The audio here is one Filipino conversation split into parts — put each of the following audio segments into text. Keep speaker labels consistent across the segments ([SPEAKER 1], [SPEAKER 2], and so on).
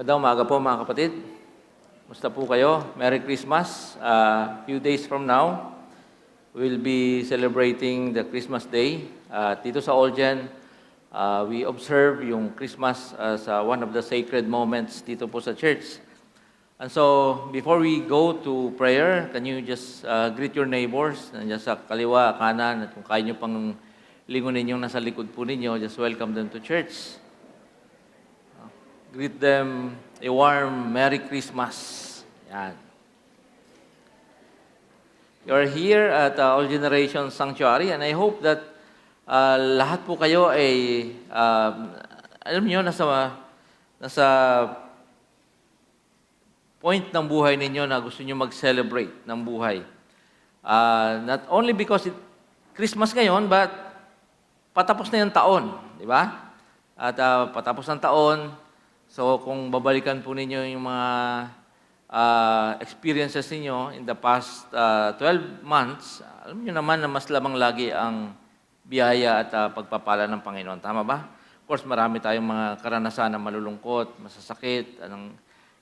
[SPEAKER 1] Magandang umaga po mga kapatid. Musta po kayo? Merry Christmas. Few days from now, we'll be celebrating the Christmas Day. Dito sa Olgen, we observe yung Christmas as one of the sacred moments dito po sa church. And so, before we go to prayer, can you just greet your neighbors? Nandiyan sa kaliwa, kanan, at kung kaya nyo pang lingunin yung nasa likod po ninyo, just welcome them to church. Greet them a warm Merry Christmas. Yan. You're here at All Generation Sanctuary and I hope that lahat po kayo ay, alam niyo, nasa point ng buhay ninyo na gusto niyo mag-celebrate ng buhay. Not only because Christmas ngayon, but patapos na yung taon, di ba? At patapos ng taon, so kung babalikan po ninyo yung mga experiences ninyo in the past 12 months, alam niyo naman na mas lamang lagi ang biyaya at pagpapala ng Panginoon. Tama ba? Of course, marami tayong mga karanasan na malulungkot, masasakit. Anong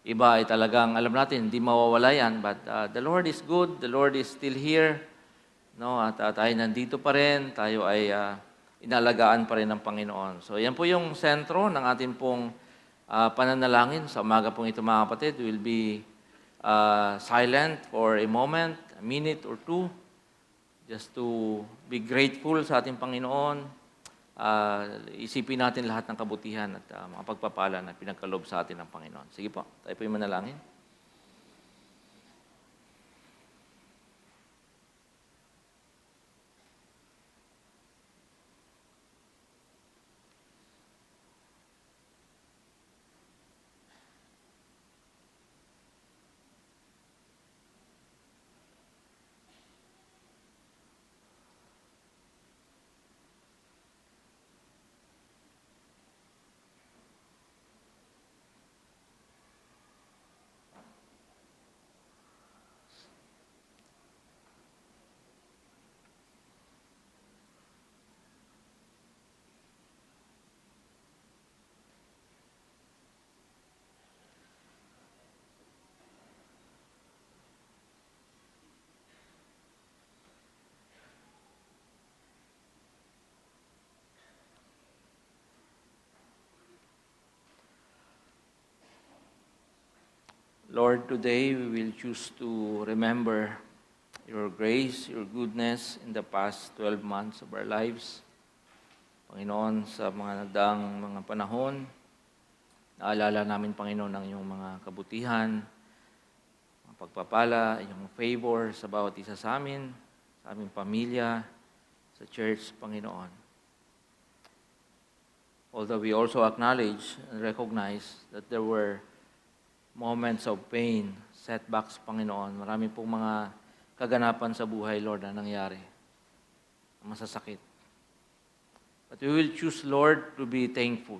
[SPEAKER 1] iba ay talagang, alam natin, hindi mawawala yan. But the Lord is good, the Lord is still here. No? At tayo nandito pa rin, tayo ay inalagaan pa rin ng Panginoon. So yan po yung sentro ng ating pong pananalangin. Sa umaga pong ito mga kapatid, we'll be silent for a moment, a minute or two, just to be grateful sa ating Panginoon. Isipin natin lahat ng kabutihan at mga pagpapala na pinagkaloob sa atin ng Panginoon. Sige po, tayo po yung manalangin. Lord, today we will choose to remember your grace, your goodness in the past 12 months of our lives. Panginoon, sa mga nagdaang mga panahon, naalala namin, Panginoon, ang iyong mga kabutihan, mga pagpapala, iyong favor sa bawat isa sa amin, sa aming pamilya, sa church, Panginoon. Although we also acknowledge and recognize that there were moments of pain, setbacks, Panginoon. Marami pong mga kaganapan sa buhay, Lord, na nangyari. Masasakit. But we will choose, Lord, to be thankful.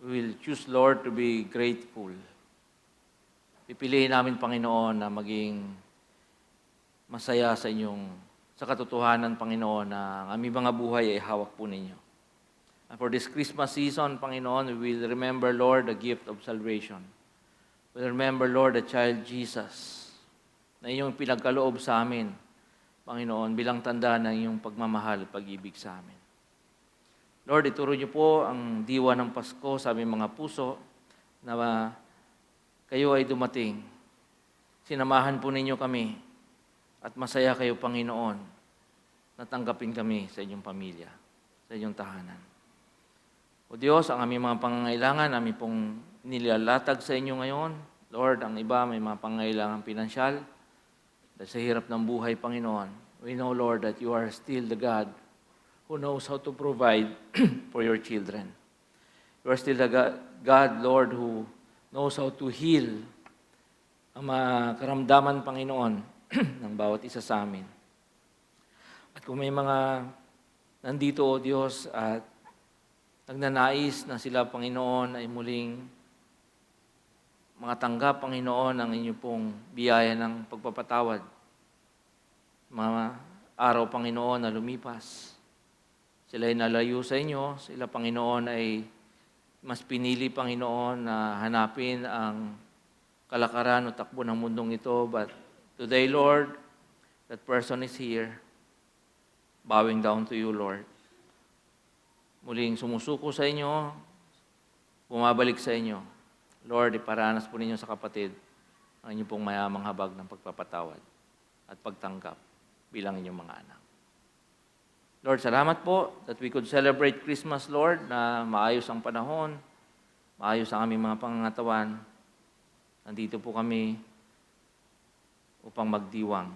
[SPEAKER 1] We will choose, Lord, to be grateful. Pipiliin namin, Panginoon, na maging masaya sa katotohanan, Panginoon, na ang aming mga buhay ay hawak po ninyo. And for this Christmas season, Panginoon, we will remember, Lord, the gift of salvation. We will remember, Lord, the child Jesus, na iyong pinagkaloob sa amin, Panginoon, bilang tanda ng iyong pagmamahal at pag-ibig sa amin. Lord, ituro niyo po ang diwa ng Pasko sa aming mga puso na kayo ay dumating. Sinamahan po ninyo kami at masaya kayo, Panginoon, na tanggapin kami sa inyong pamilya, sa inyong tahanan. O Diyos, ang aming mga pangangailangan, namin pong nilalatag sa inyo ngayon. Lord, ang iba may mga pangangailangan pinansyal. Dahil sa hirap ng buhay, Panginoon, we know, Lord, that you are still the God who knows how to provide for your children. You are still the God, Lord, who knows how to heal ang mga karamdaman, Panginoon, ng bawat isa sa amin. At kung may mga nandito, O Diyos, at nagnanais na sila, Panginoon, ay muling mga tanggap, Panginoon, ang inyo pong biyaya ng pagpapatawad. Mga araw, Panginoon, na lumipas. Sila ay nalayo sa inyo. Sila, Panginoon, ay mas pinili, Panginoon, na hanapin ang kalakaran o takbo ng mundong ito. But today, Lord, that person is here, bowing down to you, Lord. Muling sumusuko sa inyo, bumabalik sa inyo. Lord, iparanas po ninyo sa kapatid ang inyong pong mayamang habag ng pagpapatawad at pagtanggap bilang inyong mga anak. Lord, salamat po that we could celebrate Christmas, Lord, na maayos ang panahon, maayos ang aming mga pangangatawan. Nandito po kami upang magdiwang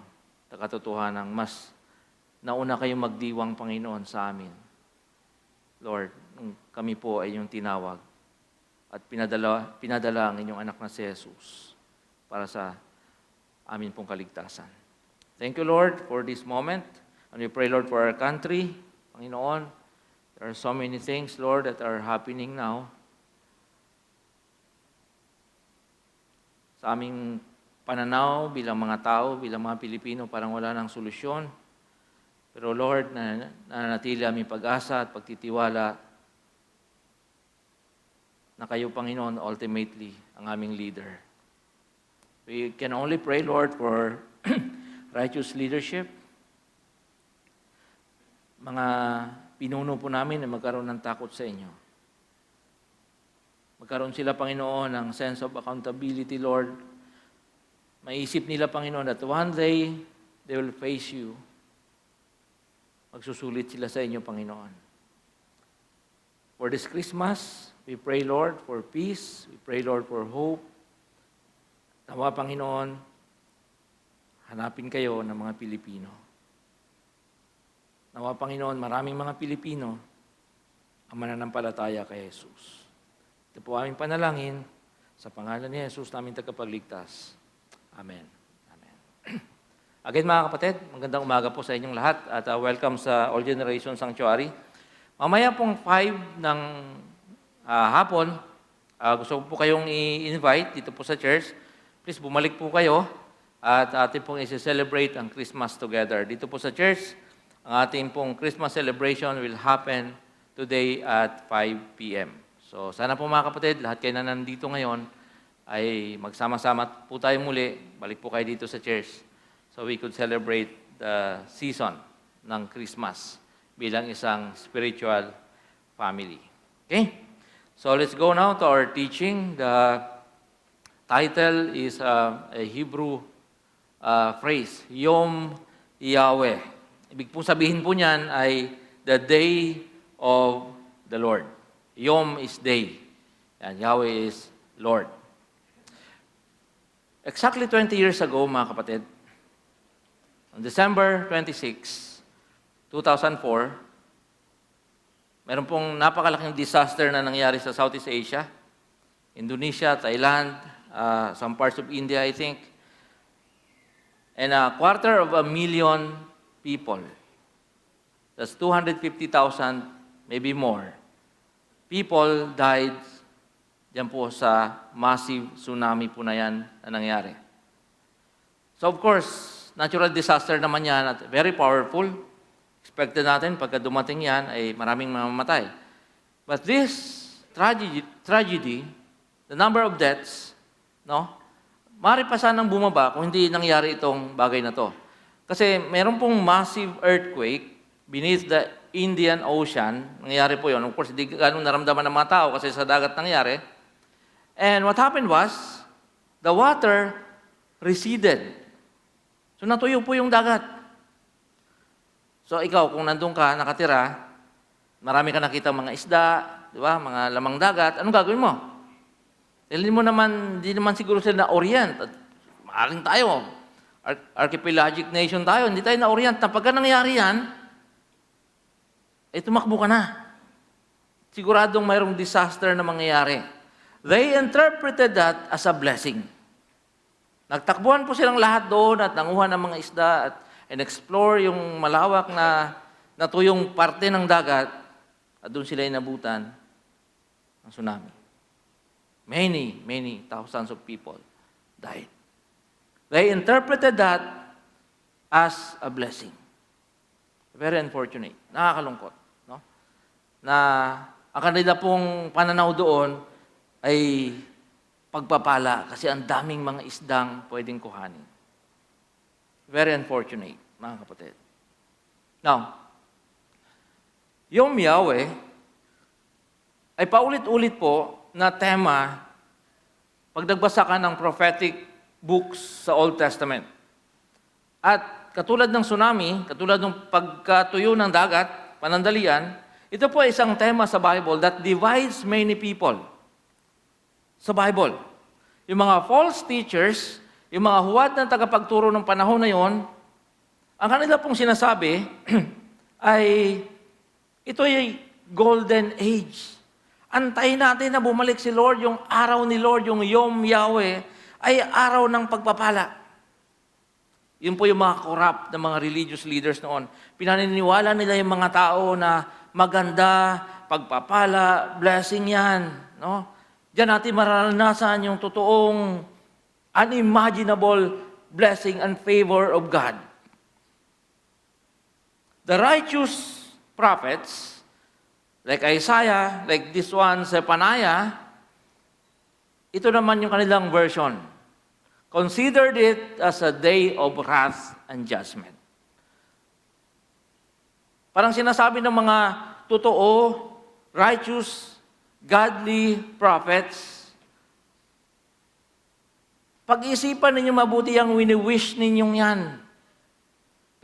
[SPEAKER 1] sa katotohanan mas nauna kayong magdiwang, Panginoon, sa amin. Lord, nung kami po ay yung tinawag at pinadala ang inyong anak na si Jesus para sa amin pong kaligtasan. Thank you, Lord, for this moment. And we pray, Lord, for our country. Panginoon, there are so many things, Lord, that are happening now. Sa aming pananaw bilang mga tao, bilang mga Pilipino, parang wala nang solusyon. Pero Lord, nananatili aming pag-asa at pagtitiwala na kayo, Panginoon, ultimately, ang aming leader. We can only pray, Lord, for righteous leadership. Mga pinuno po namin na magkaroon ng takot sa inyo. Magkaroon sila, Panginoon, ng sense of accountability, Lord. Maisip nila, Panginoon, that one day, they will face you. Magsusulit sila sa inyo, Panginoon. For this Christmas, we pray, Lord, for peace. We pray, Lord, for hope. Tawa, Panginoon, hanapin kayo ng mga Pilipino. Nawa, Panginoon, maraming mga Pilipino ang mananampalataya kay Jesus. Ito po aming panalangin. Sa pangalan ni Jesus, namin tagapagligtas. Amen. Amen. Again, mga kapatid, magandang umaga po sa inyong lahat at welcome sa All Generation Sanctuary. Mamaya pong 5 ng hapon, gusto ko po kayong i-invite dito po sa church. Please, bumalik po kayo at atin pong i-celebrate ang Christmas together. Dito po sa church, ang ating pong Christmas celebration will happen today at 5 p.m. So sana po mga kapatid, lahat kayo na nandito ngayon ay magsama-sama po tayo muli. Balik po kayo dito sa church so we could celebrate the season ng Christmas bilang isang spiritual family. Okay? So let's go now to our teaching. The title is a Hebrew phrase, Yom Yahweh. Ibig pong sabihin po niyan ay the day of the Lord. Yom is day. And Yahweh is Lord. Exactly 20 years ago, mga kapatid, on December 26, 2004, meron pong napakalaking disaster na nangyari sa Southeast Asia, Indonesia, Thailand, some parts of India, I think. And 250,000 people. That's 250,000, maybe more. People died diyan po sa massive tsunami po na yan na nangyari. So of course, natural disaster naman yan at very powerful. Expected natin pagka dumating yan ay maraming mamamatay. But this tragedy, the number of deaths, maaari pa sanang bumaba kung hindi nangyari itong bagay na to. Kasi meron pong massive earthquake beneath the Indian Ocean. Nangyari po yun. Of course, hindi ganun naramdaman ng mga tao kasi sa dagat nangyari. And what happened was, the water receded. So natuyo po yung dagat. So ikaw, kung nandun ka, nakatira, marami ka nakita mga isda, di ba? Mga lamang dagat, anong gagawin mo? Hindi naman siguro sila na orient. At maaaring tayo. Archipelagic nation tayo, hindi tayo na-orient. Na pagka nangyari yan, tumakbo ka na. Siguradong mayroong disaster na mangyayari. They interpreted that as a blessing. Nagtakbuhan po silang lahat doon at nanguha ng mga isda and explore yung malawak na natuyong parte ng dagat at doon sila inabutan ng tsunami. Many thousands of people died. They interpreted that as a blessing. Very unfortunate. Nakakalungkot. No? Na Ang kanila pong pananaw doon ay pagpapala kasi ang daming mga isdang pwedeng kuhanin. Very unfortunate, mga kapatid. Now, yung Yahweh ay paulit-ulit po na tema pag nagbasa ka ng prophetic books sa Old Testament. At katulad ng tsunami, katulad ng pagkatuyo ng dagat, panandalian, ito po ay isang tema sa Bible that divides many people. Sa Bible. Yung mga false teachers, yung mga huwad ng tagapagturo ng panahon na yon, ang kanila pong sinasabi ay ito ay golden age. Antayin natin na bumalik si Lord, yung araw ni Lord, yung Yom Yahweh, ay araw ng pagpapala. Yun po yung mga corrupt na mga religious leaders noon. Pinaniniwala nila yung mga tao na maganda, pagpapala, blessing yan. No? Diyan natin mararanasan yung totoong unimaginable blessing and favor of God. The righteous prophets, like Isaiah, like this one, Zephaniah, ito naman yung kanilang version. Considered it as a day of wrath and judgment. Parang sinasabi ng mga totoo, righteous, godly prophets, pag-isipan ninyo mabuti ang wini-wish ninyong yan.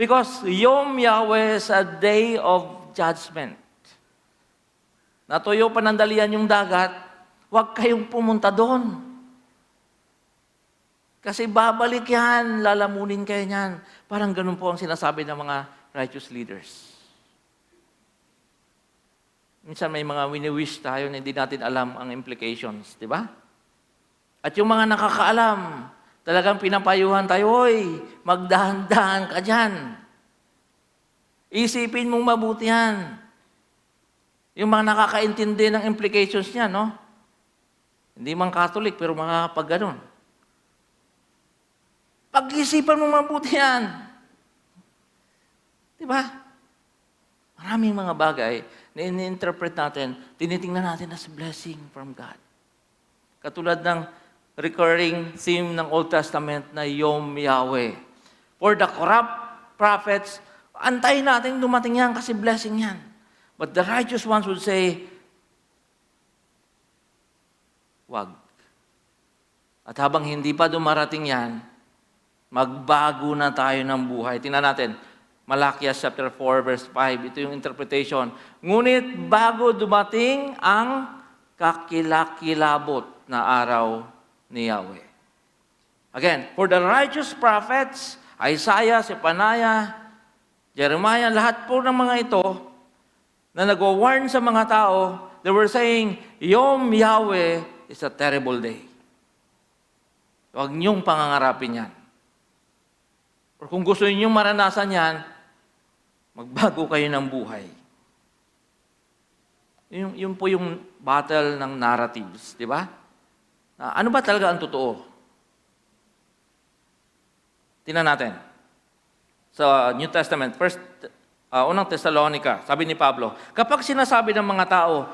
[SPEAKER 1] Because Yom Yahweh is a day of judgment. Natuyo panandalian yung dagat, huwag kayong pumunta doon. Kasi babalik yan, lalamunin kayo niyan. Parang ganun po ang sinasabi ng mga righteous leaders. Minsan may mga wini-wish tayo na hindi natin alam ang implications, di ba? At yung mga nakakaalam, talagang pinapayuhan tayo, oy, magdahan-dahan ka dyan. Isipin mong mabuti yan. Yung mga nakakaintindi ng implications niya, no? Hindi man Catholic, pero makakapag ganun. Pag-isipan mong mabuti yan. Di ba? Maraming mga bagay na ini-interpret natin, tinitingnan natin as blessing from God. Katulad ng recurring theme ng Old Testament na Yom Yahweh. For the corrupt prophets, antayin natin dumating yan kasi blessing yan. But the righteous ones would say, wag. At habang hindi pa dumarating yan, magbago na tayo ng buhay. Tingnan natin, Malakias chapter 4, verse 5. Ito yung interpretation. Ngunit bago dumating ang kakilakilabot na araw ni Yahweh. Again, for the righteous prophets, Isaiah, Zephaniah, Jeremiah, lahat po ng mga ito na nag-warn sa mga tao, they were saying, Yom Yahweh is a terrible day. Huwag niyong pangangarapin yan. Or kung gusto ninyong maranasan yan, magbago kayo ng buhay. Yun po yung battle ng narratives, di ba? Ano ba talaga ang totoo? Tingnan natin. Sa New Testament, unang Thessalonica, sabi ni Pablo, kapag sinasabi ng mga tao,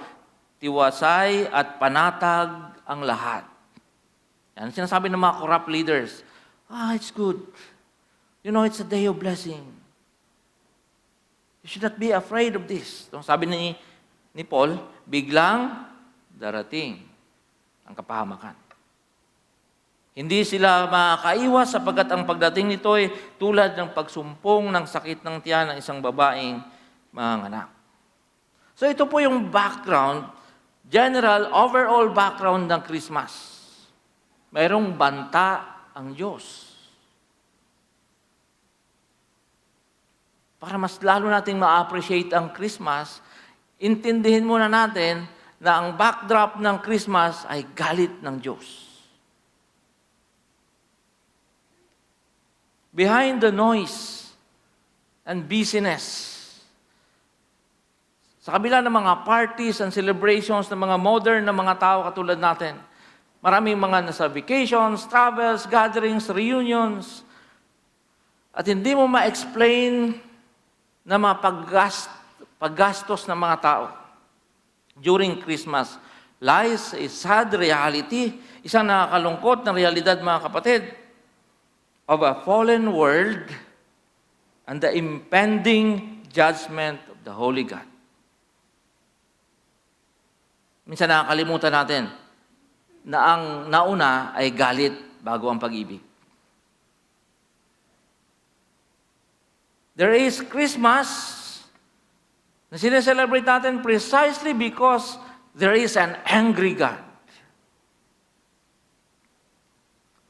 [SPEAKER 1] tiwasay at panatag ang lahat. Yan, sinasabi ng mga corrupt leaders, it's good. You know, it's a day of blessing. You should not be afraid of this. Sabi ni Paul, biglang darating ang kapahamakan. Hindi sila makakaiwas sapagkat ang pagdating nito ay tulad ng pagsumpong ng sakit ng tiyan ng isang babaeng manganak. So ito po yung background, general, overall background ng Christmas. Mayroong banta ang Diyos. Para mas lalo nating ma-appreciate ang Christmas, intindihin muna natin na ang backdrop ng Christmas ay galit ng Diyos. Behind the noise and busyness, sa kabila ng mga parties and celebrations ng mga modern na mga tao katulad natin, maraming mga nasa vacations, travels, gatherings, reunions, at hindi mo ma-explain na mga paggastos ng mga tao. during Christmas lies a sad reality, isang nakakalungkot na realidad, mga kapatid, of a fallen world and the impending judgment of the Holy God. Minsan nakakalimutan natin na ang nauna ay galit bago ang pag-ibig. There is Christmas na sineselebrate natin precisely because there is an angry God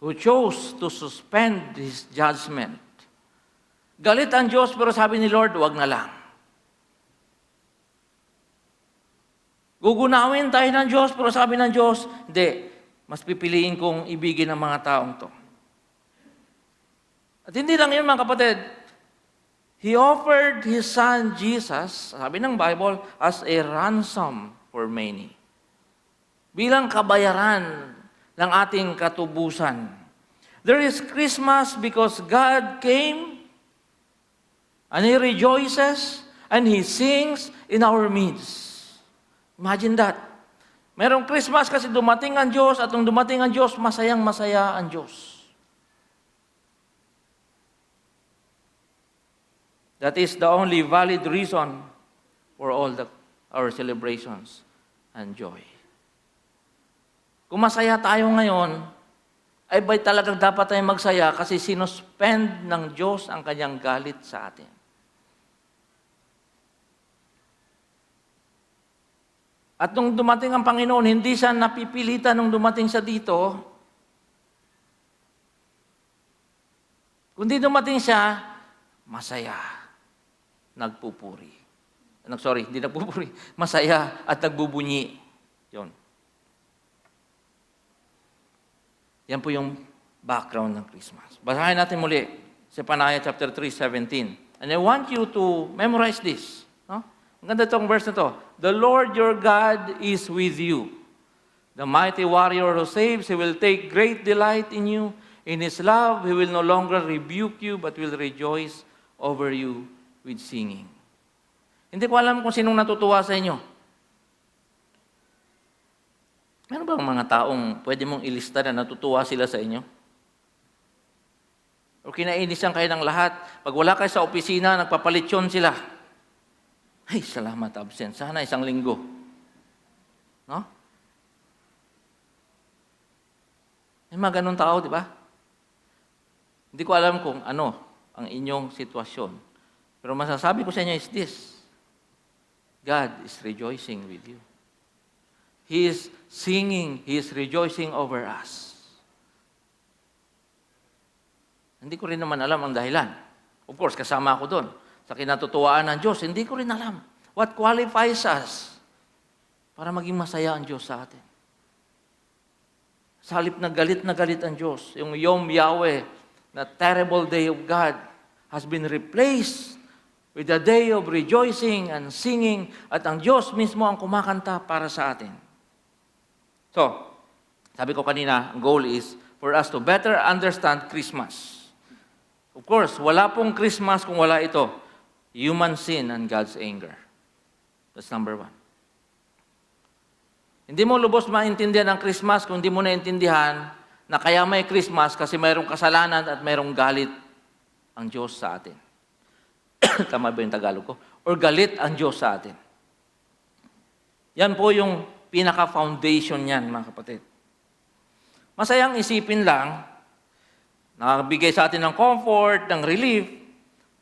[SPEAKER 1] who chose to suspend His judgment. Galit ang Diyos, pero sabi ni Lord, wag na lang. Gugunawin tayo ng Diyos, pero sabi ng Diyos, hindi, mas pipiliin kong ibigin ang mga taong to. At hindi lang yun, mga kapatid. He offered His Son Jesus, sabi ng Bible, as a ransom for many. Bilang kabayaran ng ating katubusan. There is Christmas because God came and He rejoices and He sings in our midst. Imagine that. Merong Christmas kasi dumating ang Diyos at nung dumating ang Diyos, masayang-masaya ang Diyos. That is the only valid reason for all our celebrations and joy. Kung masaya tayo ngayon, ay ba'y talagang dapat tayong magsaya kasi sinuspend ng Diyos ang kanyang galit sa atin. At nung dumating ang Panginoon, hindi siya napipilitan nung dumating siya dito. Kundi dumating siya, masaya, nagpupuri. Hindi nagpupuri, masaya at nagbubunyi. Yun. Yan po yung background ng Christmas. Basahin natin muli, Zephaniah chapter 3:17. And I want you to memorize this. No? Ang ganda itong verse na to. The Lord your God is with you. The mighty warrior who saves, He will take great delight in you. In His love, He will no longer rebuke you, but will rejoice over you with singing. Hindi ko alam kung sinong natutuwa sa inyo. Meron bang mga taong pwede mong ilista na natutuwa sila sa inyo? O kinainisan kayo ng lahat? Pag wala kayo sa opisina, nagpapalitsyon sila. Ay, salamat, absent. Sana isang linggo. No? May mga ganun tao, di ba? Hindi ko alam kung ano ang inyong sitwasyon. Pero masasabi ko sa inyo is this. God is rejoicing with you. He is singing, He is rejoicing over us. Hindi ko rin naman alam ang dahilan. Of course, kasama ako doon. Sa kinatutuwaan ng Diyos, hindi ko rin alam. What qualifies us para maging masaya ang Diyos sa atin? Sa halip na galit ang Diyos, yung Yom Yahweh, na terrible day of God, has been replaced with a day of rejoicing and singing, at ang Diyos mismo ang kumakanta para sa atin. So, sabi ko kanina, ang goal is for us to better understand Christmas. Of course, wala pong Christmas kung wala ito. Human sin and God's anger. That's number one. Hindi mo lubos maintindihan ang Christmas kung hindi mo naintindihan na kaya may Christmas kasi mayroong kasalanan at mayroong galit ang Diyos sa atin. Tama ba yung Tagalog ko? Or galit ang Diyos sa atin. Yan po yung pinaka-foundation niyan, mga kapatid. Masayang isipin lang, nakabigay sa atin ng comfort, ng relief,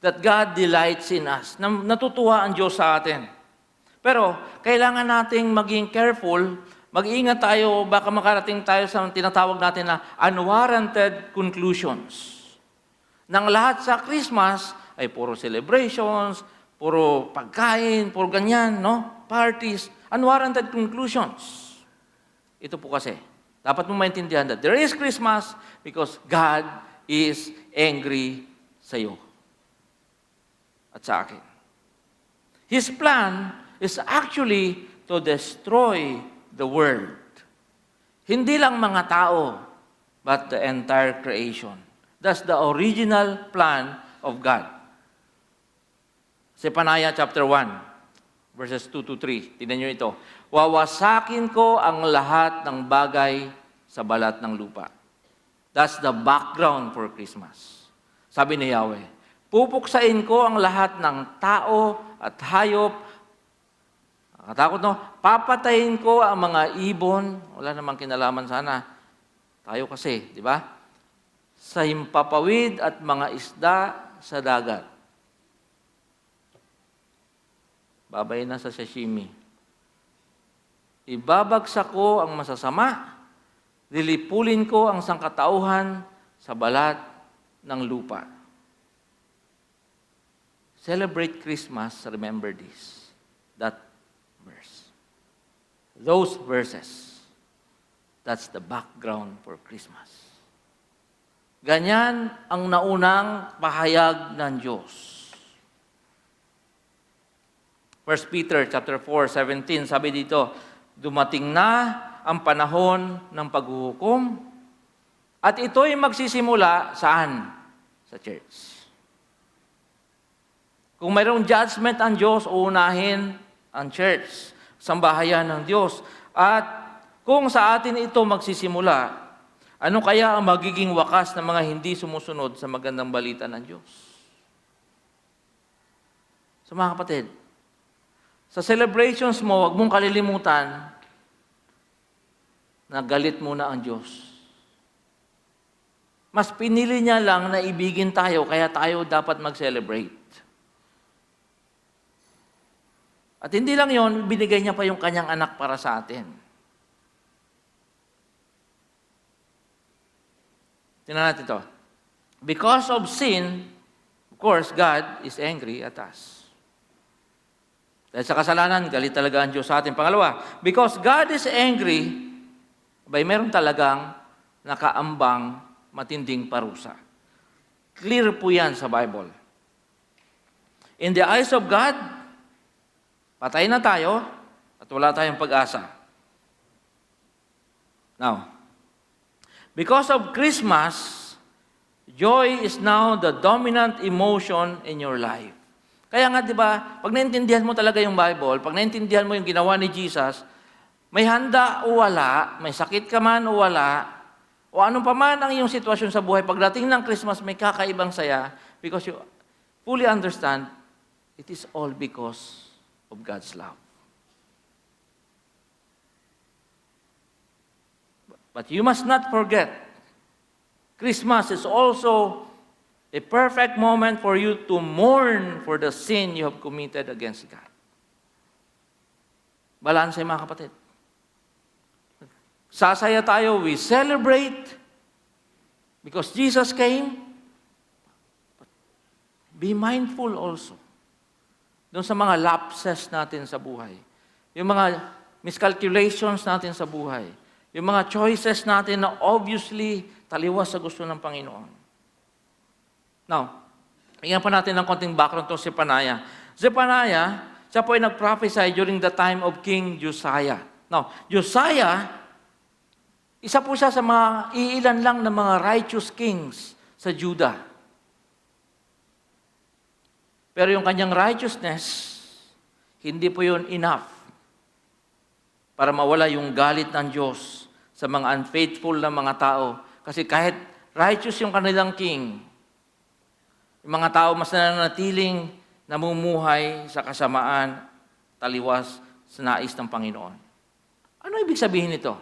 [SPEAKER 1] that God delights in us. Natutuwa ang Diyos sa atin. Pero, kailangan nating maging careful, mag-iingat tayo, baka makarating tayo sa tinatawag natin na unwarranted conclusions. Nang lahat sa Christmas ay puro celebrations, puro pagkain, puro ganyan, no? Parties, unwarranted conclusions. Ito po kasi, dapat mo maintindihan that there is Christmas because God is angry sa iyo at sa akin. His plan is actually to destroy the world. Hindi lang mga tao, but the entire creation. That's the original plan of God. Zephaniah chapter 1. verses 2 to 3. Tingnan nyo ito. Wawasakin ko ang lahat ng bagay sa balat ng lupa. That's the background for Christmas. Sabi ni Yahweh, pupuksain ko ang lahat ng tao at hayop. Nakatakot, no? Papatayin ko ang mga ibon. Wala namang kinalaman sana. Tayo kasi, di ba? Sa himpapawid at mga isda sa dagat. Babay na sa sashimi. Ibabagsak ko ang masasama. Lilipulin ko ang sangkatauhan sa balat ng lupa. Celebrate Christmas, remember this. That verse. Those verses. That's the background for Christmas. Ganyan ang naunang pahayag ng Diyos. 1 Peter chapter 4:17, sabi dito, dumating na ang panahon ng paghuhukom at ito'y magsisimula saan? Sa church. Kung mayroong judgment ang Diyos, uunahin ang church, sambahayan ng Diyos. At kung sa atin ito magsisimula, ano kaya ang magiging wakas ng mga hindi sumusunod sa magandang balita ng Diyos? So mga kapatid, sa celebrations mo, huwag mong kalilimutan na galit muna ang Diyos. Mas pinili niya lang na ibigin tayo, kaya tayo dapat mag-celebrate. At hindi lang yon, binigay niya pa yung kanyang anak para sa atin. Tingnan natin ito. Because of sin, of course, God is angry at us. Dahil sa kasalanan, galit talaga ang Diyos sa atin. Pangalawa, because God is angry, meron talagang nakaambang matinding parusa. Clear po yan sa Bible. In the eyes of God, patay na tayo at wala tayong pag-asa. Now, because of Christmas, joy is now the dominant emotion in your life. Kaya nga, di ba, pag naintindihan mo talaga yung Bible, pag naintindihan mo yung ginawa ni Jesus, may handa o wala, may sakit ka man o wala, o anong pa man ang iyong sitwasyon sa buhay, pagdating ng Christmas, may kakaibang saya because you fully understand it is all because of God's love. But you must not forget, Christmas is also a perfect moment for you to mourn for the sin you have committed against God. Balanse mga kapatid. Sasaya tayo, we celebrate because Jesus came. But be mindful also doon sa mga lapses natin sa buhay. Yung mga miscalculations natin sa buhay. Yung mga choices natin na obviously taliwas sa gusto ng Panginoon. Now, bigyan pa natin ng konting background to Zephaniah. Zephaniah, siya po ay nag-prophesy during the time of King Josiah. Now, Josiah, isa po siya sa mga iilan lang ng mga righteous kings sa Judah. Pero yung kanyang righteousness, hindi po yun enough para mawala yung galit ng Diyos sa mga unfaithful na mga tao. Kasi kahit righteous yung kanilang king, yung mga tao mas nananatiling namumuhay sa kasamaan, taliwas sa nais ng Panginoon. Ano ibig sabihin nito?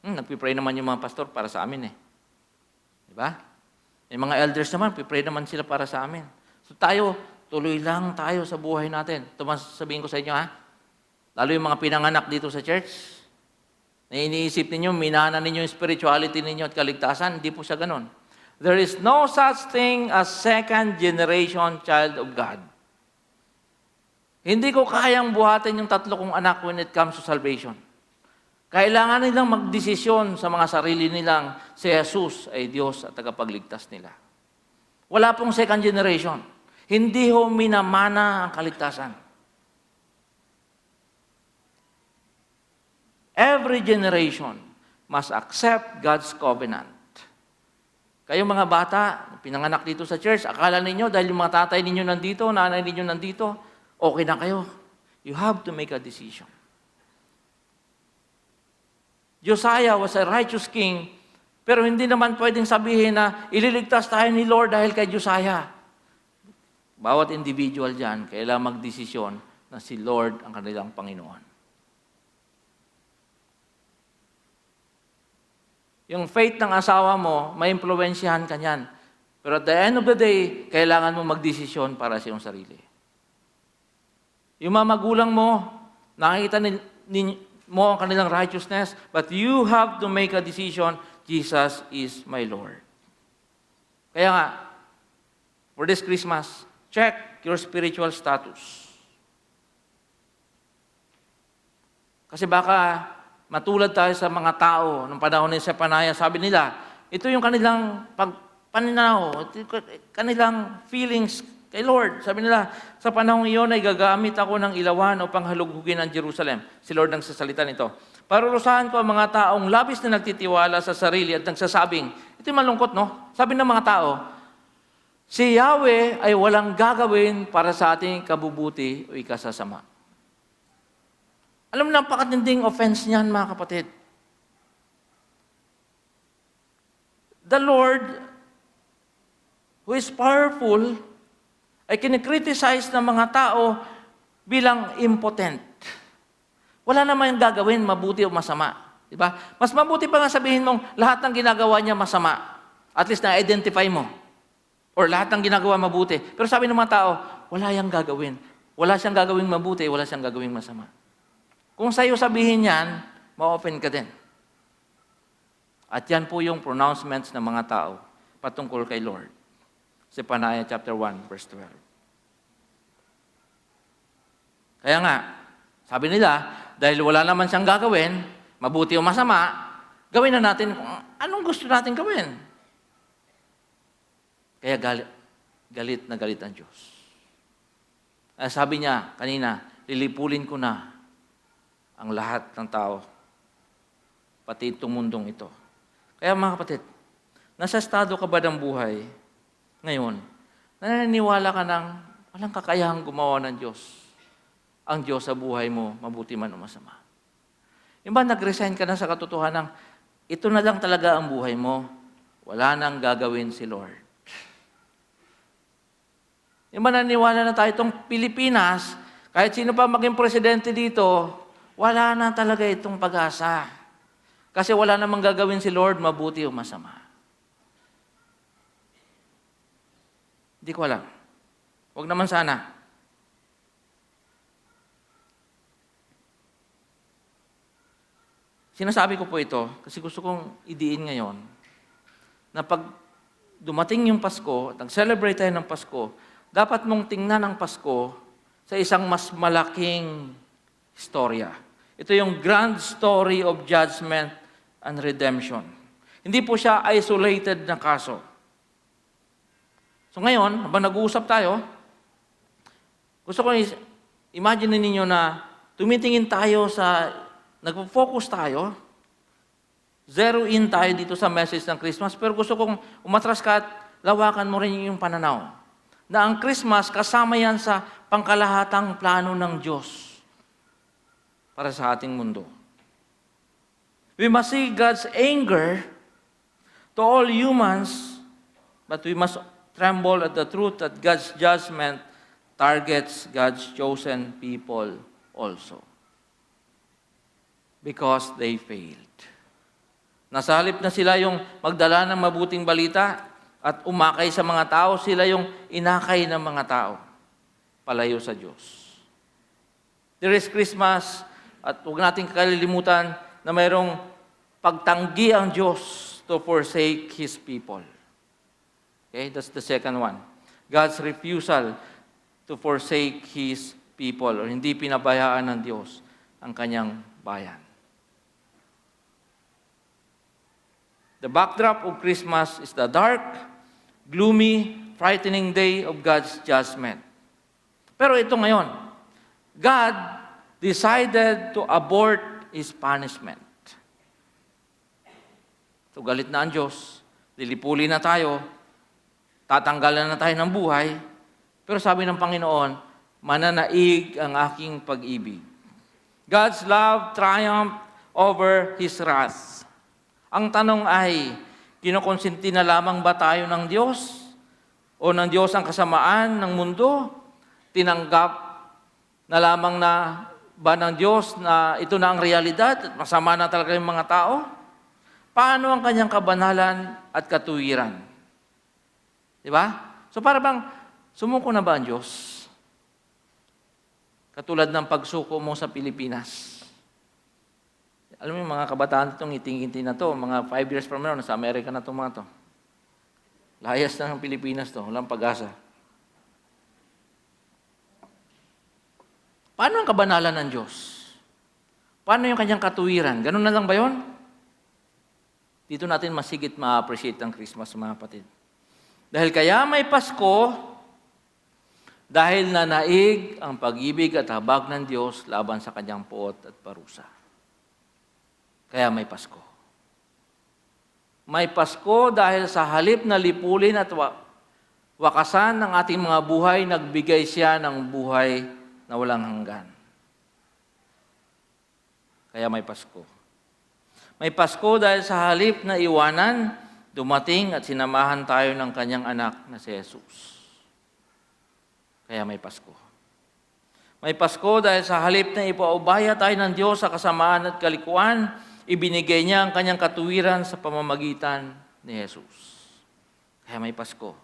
[SPEAKER 1] Nagpipray naman yung mga pastor para sa amin eh. Diba? Yung mga elders naman, pipray naman sila para sa amin. So tayo, tuloy lang tayo sa buhay natin. Ito sabihin ko sa inyo ha. Lalo yung mga pinanganak dito sa church, na iniisip ninyo, minana ninyo yung spirituality ninyo at kaligtasan, hindi po siya ganun. There is no such thing as second generation child of God. Hindi ko kayang buhatin yung 3 kong anak when it comes to salvation. Kailangan nilang magdesisyon sa mga sarili nilang si Jesus ay Diyos at tagapagligtas nila. Wala pong second generation. Hindi ho minamana ang kaligtasan. Every generation must accept God's covenant. Kayong mga bata, pinanganak dito sa church, akala ninyo dahil yung mga tatay ninyo nandito, nanay ninyo nandito, okay na kayo. You have to make a decision. Josiah was a righteous king, pero hindi naman pwedeng sabihin na ililigtas tayo ni Lord dahil kay Josiah. Bawat individual dyan, kailangan magdesisyon na si Lord ang kanilang Panginoon. Yung faith ng asawa mo, may impluwensyahan ka niyan. Pero at the end of the day, kailangan mo magdesisyon para sa iyong sarili. Yung mga magulang mo, nakikita mo ang kanilang righteousness, but you have to make a decision, Jesus is my Lord. Kaya nga, for this Christmas, check your spiritual status. Kasi baka matulad tayo sa mga tao ng panahon ni Zephaniah, sabi nila, ito yung kanilang pananaw, kanilang feelings kay Lord. Sabi nila, sa panahon iyon ay gagamit ako ng ilawan upang halugugin ang Jerusalem. Si Lord ang sasalita nito. Parurusahan ko ang mga taong labis na nagtitiwala sa sarili at nagsasabing, ito yung malungkot, no? Sabi ng mga tao, si Yahweh ay walang gagawin para sa ating kabubuti o ikasasama. Alam mo, napakatinding offense niyan, mga kapatid. The Lord, who is powerful, ay kinikriticize ng mga tao bilang impotent. Wala naman yung gagawin, mabuti o masama. Diba? Mas mabuti pa nga sabihin mong lahat ng ginagawa niya masama. At least na-identify mo. Or lahat ng ginagawa mabuti. Pero sabi ng mga tao, wala yang gagawin. Wala siyang gagawing mabuti, wala siyang gagawing masama. Kung sa'yo sabihin yan, ma-open ka din. At yan po yung pronouncements ng mga tao patungkol kay Lord. Zephaniah chapter 1, verse 12. Kaya nga, sabi nila, dahil wala naman siyang gagawin, mabuti o masama, gawin na natin kung anong gusto natin gawin. Kaya galit na galit ang Diyos. Sabi niya kanina, lilipulin ko na ang lahat ng tao, pati itong mundong ito. Kaya mga kapatid, nasa estado ka ba ng buhay ngayon, naniniwala ka ng walang kakayahang gumawa ng Diyos. Ang Diyos sa buhay mo, mabuti man o masama. Yung ba nag-resign ka na sa katotohanan, ito na lang talaga ang buhay mo, wala nang gagawin si Lord. Yung ba naniniwala na tayo itong Pilipinas, kahit sino pa maging presidente dito, wala na talaga itong pag-asa. Kasi wala namang gagawin si Lord, mabuti o masama. Hindi ko alam. Huwag naman sana. Sinasabi ko po ito kasi gusto kong idiin ngayon na pag dumating yung Pasko at nag-celebrate tayo ng Pasko, dapat mong tingnan ang Pasko sa isang mas malaking istorya. Ito yung grand story of judgment and redemption. Hindi po siya isolated na kaso. So ngayon, habang nag-uusap tayo, gusto ko imagine ninyo na tumitingin tayo sa, nag-focus tayo, zero in tayo dito sa message ng Christmas, pero gusto kong umatras ka at lawakan mo rin yung pananaw. Na ang Christmas, kasama yan sa pangkalahatang plano ng Diyos para sa ating mundo. We must see God's anger to all humans, but we must tremble at the truth that God's judgment targets God's chosen people also. Because they failed. Nasa halip na sila yung magdala ng mabuting balita at umakay sa mga tao, sila yung inakay ng mga tao palayo sa Diyos. There is Christmas at huwag natin kalilimutan na mayroong pagtanggi ang Diyos to forsake His people. Okay, that's the second one. God's refusal to forsake His people o hindi pinabayaan ng Diyos ang kanyang bayan. The backdrop of Christmas is the dark, gloomy, frightening day of God's judgment. Pero ito ngayon, God decided to abort His punishment. So galit na ang Diyos, lilipulin na tayo, tatanggalan na tayo ng buhay, pero sabi ng Panginoon, mananaig ang aking pag-ibig. God's love triumphed over His wrath. Ang tanong ay, kinukonsinti na lamang ba tayo ng Diyos? O ng Diyos ang kasamaan ng mundo? Tinanggap na lamang na ba ng Diyos na ito na ang realidad at masama na talaga yung mga tao? Paano ang kanyang kabanalan at katuwiran? Di ba? So para bang, sumuko na ba ang Diyos? Katulad ng pagsuko mo sa Pilipinas. Alam mo yung mga kabataan itong ngiting-ngiting na to, mga 5 years from now, nasa Amerika na itong mga to. Layas na ng Pilipinas to, walang pag-asa. Paano ang kabanalan ng Diyos? Paano yung kanyang katuwiran? Ganun na lang ba yun? Dito natin masigit ma-appreciate ang Christmas, mga kapatid. Dahil kaya may Pasko, dahil nanaig ang pag-ibig at habag ng Diyos laban sa kanyang puot at parusa. Kaya may Pasko. May Pasko dahil sa halip na lipulin at wakasan ng ating mga buhay, nagbigay siya ng buhay na walang hanggan. Kaya may Pasko. May Pasko dahil sa halip na iwanan, dumating at sinamahan tayo ng kanyang anak na si Jesus. Kaya may Pasko. May Pasko dahil sa halip na ipaubaya tayo ng Diyos sa kasamaan at kalikuan, ibinigay niya ang kanyang katuwiran sa pamamagitan ni Jesus. Kaya may Pasko.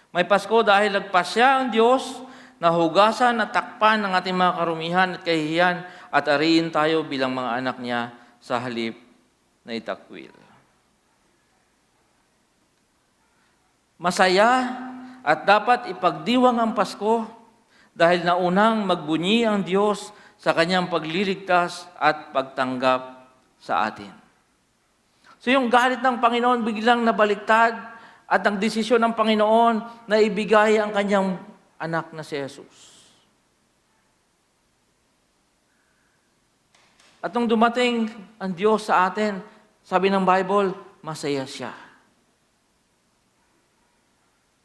[SPEAKER 1] May Pasko dahil nagpas siya ang Diyos na hugasan at takpan ng ating mga karumihan at kahihiyan at ariin tayo bilang mga anak niya sa halip na itakwil. Masaya at dapat ipagdiwang ang Pasko dahil naunang magbunyi ang Diyos sa kanyang pagliligtas at pagtanggap sa atin. So yung galit ng Panginoon biglang nabaliktad at ang desisyon ng Panginoon na ibigay ang kanyang anak na si Jesus. At nung dumating ang Diyos sa atin, sabi ng Bible, masaya siya.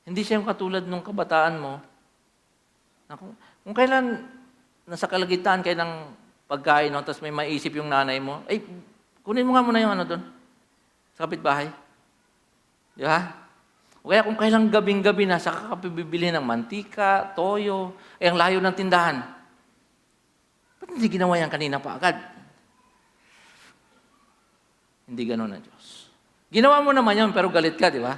[SPEAKER 1] Hindi siya yung katulad ng kabataan mo. Kung kailan nasa kalagitnaan kayo ng pagkain, no, tapos may maisip yung nanay mo, ay, kunin mo nga muna yung ano doon, sa kapitbahay. Di ba? O kaya kung kailang gabing-gabi na, saka ka bibili ng mantika, toyo, ang layo ng tindahan. Ba't hindi ginawa yan kanina pa agad? Hindi gano'n ang Diyos. Ginawa mo naman yun, pero galit ka, di ba?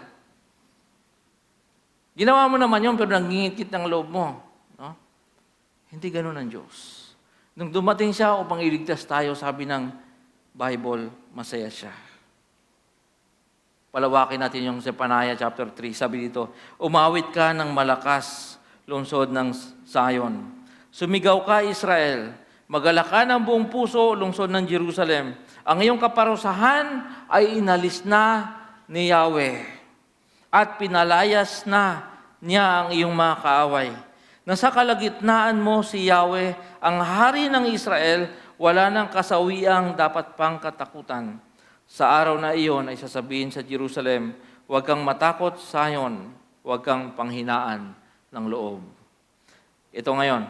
[SPEAKER 1] Ginawa mo naman yun, pero nangingit ng loob mo. No? Hindi gano'n ang Diyos. Nung dumating siya upang iligtas tayo, sabi ng Bible, masaya siya. Palawakin natin yung Zephaniah chapter 3. Sabi dito, umawit ka ng malakas, lungsod ng Zion. Sumigaw ka, Israel. Magalak ka ng buong puso, lungsod ng Jerusalem. Ang iyong kaparusahan ay inalis na ni Yahweh. At pinalayas na niya ang iyong mga kaaway. Nasa kalagitnaan mo si Yahweh, ang hari ng Israel, wala nang kasawiang dapat pang katakutan. Sa araw na iyon ay sasabihin sa Jerusalem, huwag kang matakot, Zion, huwag kang panghinaan ng loob. Ito ngayon,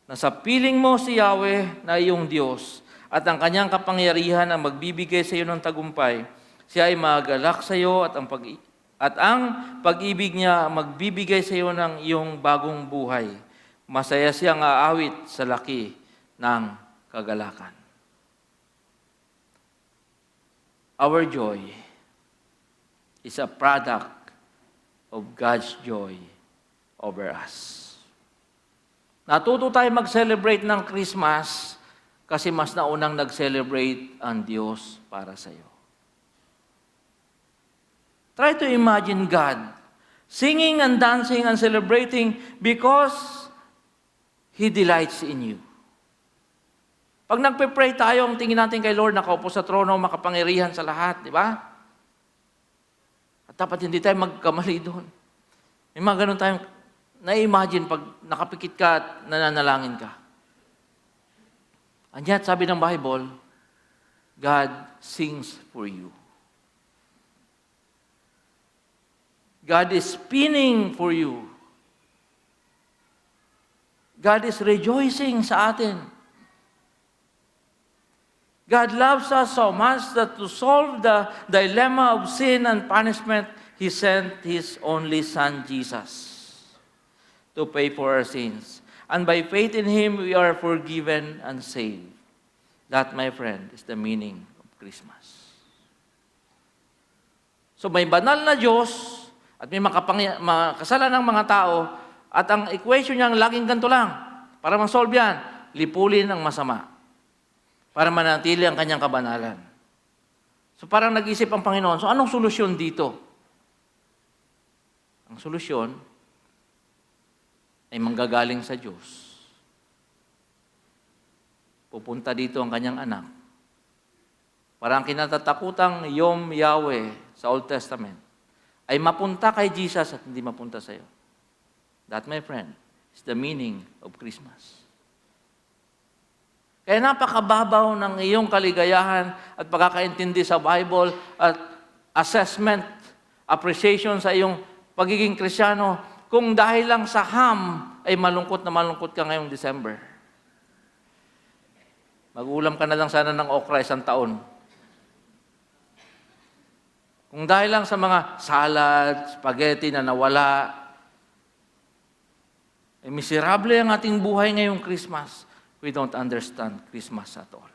[SPEAKER 1] nasa piling mo si Yahweh na iyong Diyos at ang kanyang kapangyarihan ang magbibigay sa iyo ng tagumpay. Siya ay magalak sa iyo at ang pag-ibig niya magbibigay sa iyo ng iyong bagong buhay. Masaya siyang aawit sa laki ng kagalakan. Our joy is a product of God's joy over us. Natuto tayo mag-celebrate ng Christmas kasi mas naunang nag-celebrate ang Diyos para sa iyo. Try to imagine God singing and dancing and celebrating because He delights in you. Pag nagpe-pray tayo, ang tingin natin kay Lord, nakaupo sa trono, makapangyarihan sa lahat, di ba? At dapat hindi tayo magkamali doon. May mga ganun tayong na-imagine pag nakapikit ka at nananalangin ka. And yet, sabi ng Bible, God sings for you. God is spinning for you. God is rejoicing sa atin. God loves us so much that to solve the dilemma of sin and punishment, He sent His only Son, Jesus, to pay for our sins. And by faith in Him, we are forgiven and saved. That, my friend, is the meaning of Christmas. So may banal na Diyos at may makakasalan ng mga tao at ang equation niya laging ganito lang. Para ma-solve yan, lipulin ang masama para manatili ang kanyang kabanalan. So parang nag-isip ang Panginoon, so anong solusyon dito? Ang solusyon ay manggagaling sa Diyos. Pupunta dito ang kanyang anak. Parang kinatatakutang Yom Yahweh sa Old Testament ay mapunta kay Jesus at hindi mapunta sa iyo. That, my friend, is the meaning of Christmas. Kaya napakababaw ng iyong kaligayahan at pagkakaintindi sa Bible at assessment, appreciation sa iyong pagiging Krisyano kung dahil lang sa ham ay malungkot na malungkot ka ngayong December. Mag-ulam ka na lang sana ng okra isang taon. Kung dahil lang sa mga salad, spaghetti na nawala, miserable ang ating buhay ngayong Christmas. We don't understand Christmas at all.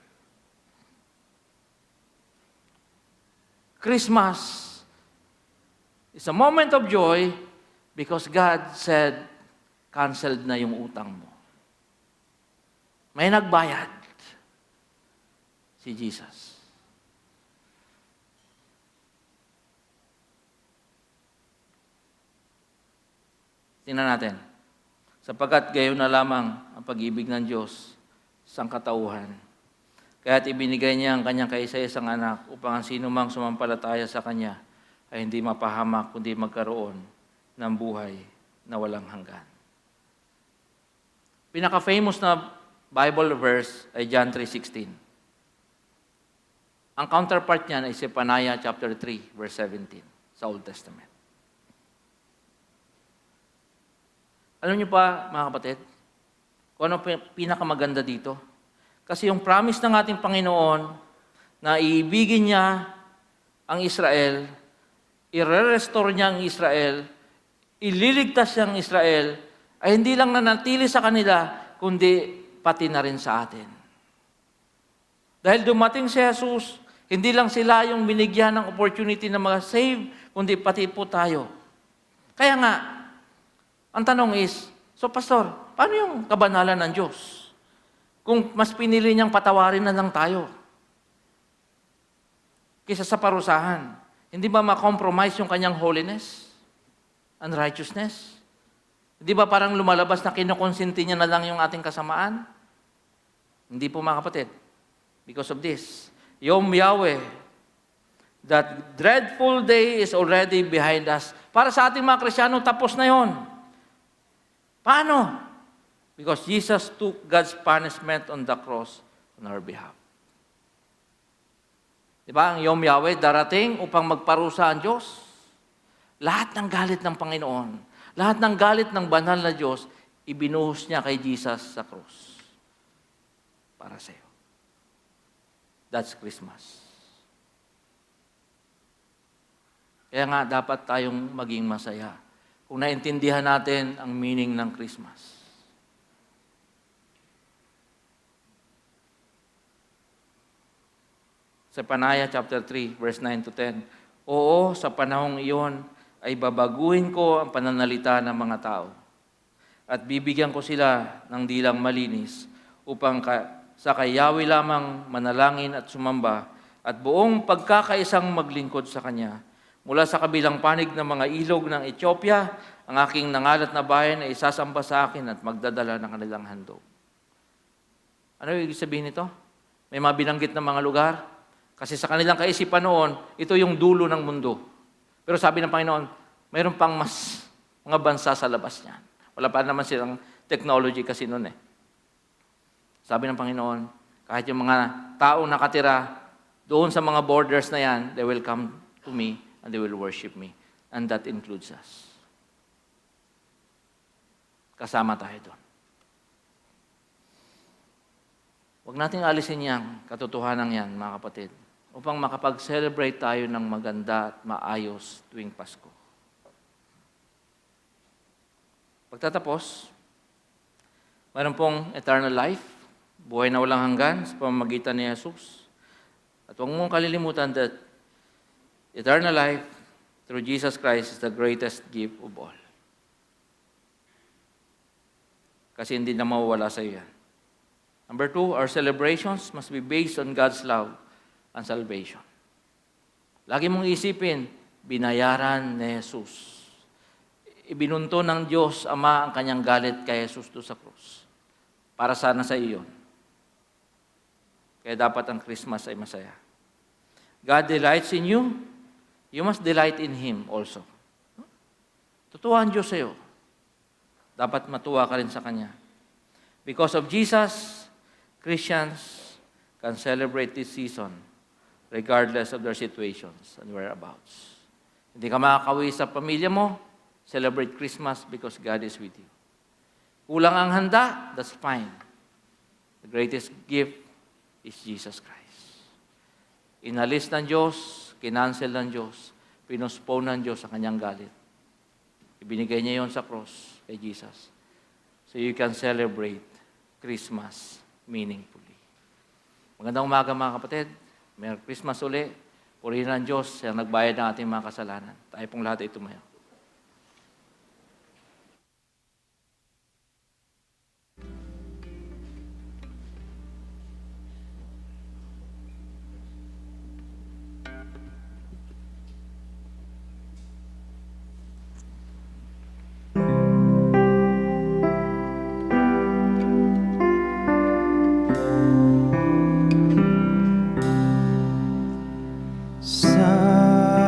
[SPEAKER 1] Christmas is a moment of joy because God said, canceled na yung utang mo. May nagbayad. Si Jesus. Tingnan natin. Sapagkat gayon na lamang ang pag-ibig ng Diyos sa katauhan. Kaya't ibinigay niya ang kanyang kaisa-isang anak upang ang sino mang sumampalataya sa kanya ay hindi mapahamak kundi magkaroon ng buhay na walang hanggan. Pinaka-famous na Bible verse ay John 3:16. Ang counterpart niyan ay Zephaniah chapter 3, verse 17 sa Old Testament. Alam niyo pa, mga kapatid, kung ano pinakamaganda dito? Kasi yung promise ng ating Panginoon na iibigin niya ang Israel, i-restore niya ang Israel, ililigtas niya ang Israel, ay hindi lang nanatili sa kanila, kundi pati na rin sa atin. Dahil dumating si Jesus, hindi lang sila yung binigyan ng opportunity na mag-save, kundi pati po tayo. Kaya nga, ang tanong is, so pastor, paano yung kabanalan ng Diyos? Kung mas pinili niyang patawarin na lang tayo kaysa sa parusahan, hindi ba ma-compromise yung kanyang holiness and righteousness? Hindi ba parang lumalabas na kinukonsinti niya na lang yung ating kasamaan? Hindi po, mga kapatid. Because of this, Yom Yahweh, that dreadful day is already behind us. Para sa ating mga Kristyano, tapos na yon. Paano? Because Jesus took God's punishment on the cross on our behalf. Diba? Ang Yom Yahweh darating upang magparusa ang Diyos. Lahat ng galit ng Panginoon, lahat ng galit ng banal na Diyos, ibinuhos niya kay Jesus sa cross. Para sa iyo. That's Christmas. Kaya nga, dapat tayong maging masaya kung naintindihan natin ang meaning ng Christmas. Zephaniah chapter 3, verse 9 to 10. Oo, sa panahong iyon ay babaguhin ko ang pananalita ng mga tao at bibigyan ko sila ng dilang malinis upang sa kay Yahweh lamang manalangin at sumamba at buong pagkakaisang maglingkod sa Kanya. Mula sa kabilang panig ng mga ilog ng Ethiopia, ang aking nangalat na bayan ay isasamba sa akin at magdadala ng kanilang handog. Ano ibig sabihin nito? May mga binanggit na mga lugar. Kasi sa kanilang kaisipan noon, ito yung dulo ng mundo. Pero sabi ng Panginoon, mayroon pang mas mga bansa sa labas niyan. Wala pa naman silang technology kasi noon eh. Sabi ng Panginoon, kahit yung mga tao nakatira doon sa mga borders na yan, they will come to me and they will worship me. And that includes us. Kasama tayo doon. Huwag nating alisin yan, katotohanan yan, mga kapatid, upang makapag-celebrate tayo ng maganda at maayos tuwing Pasko. Pagtatapos, mayroon pong eternal life, buhay na walang hanggan sa pamamagitan ni Jesus. At huwag mong kalilimutan that eternal life through Jesus Christ is the greatest gift of all. Kasi hindi na mawawala sa iyo yan. Number 2, our celebrations must be based on God's love and salvation. Lagi mong isipin, binayaran ni Jesus. Ibinunto ng Diyos Ama ang kanyang galit kay Jesus doon sa krus. Para sana sa iyo. Kaya dapat ang Christmas ay masaya. God delights in you, you must delight in Him also. Tutuwa ang Diyos sa iyo. Dapat matuwa ka rin sa Kanya. Because of Jesus, Christians can celebrate this season regardless of their situations and whereabouts. Hindi ka makakawi sa pamilya mo, celebrate Christmas because God is with you. Kulang ang handa, that's fine. The greatest gift is Jesus Christ. Inalis ng Diyos, kinancel ng Diyos, pinospone ng Diyos sa kanyang galit. Ibinigay niya yon sa cross kay Jesus. So you can celebrate Christmas meaningfully. Magandang umaga mga kapatid. Merry Christmas uli. Purihin ang Diyos siya nagbayad ng ating mga kasalanan. Tayo pong lahat ay tumayo.